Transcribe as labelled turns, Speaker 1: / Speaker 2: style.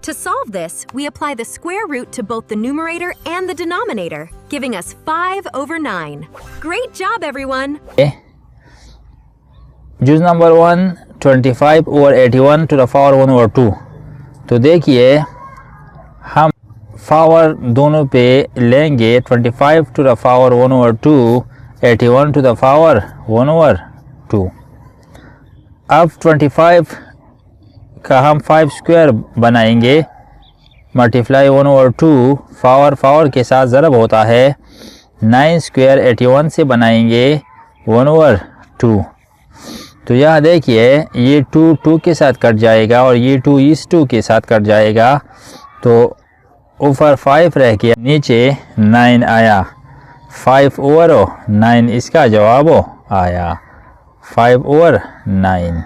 Speaker 1: To solve this, we apply the square root to both the numerator and the denominator, giving us 5/9. Great job, everyone!
Speaker 2: जुज number 1 25/81 to the power 1/2। तो देखिए हम power दोनों पे लेंगे 25 to the power 1/2, 81 to the power 1/2। अब 25 का हम 5 स्क्वायर बनाएंगे, मल्टीप्लाई 1/2, पावर के साथ ज़रब होता है। 9 स्क्वायर 81 से बनाएंगे 1/2। तो यहाँ देखिए ये 2 के साथ कट जाएगा और ये 2 के साथ कट जाएगा, तो ऊपर 5 रह गया, नीचे 9 आया। 5/9 इसका जवाब आया, 5/9।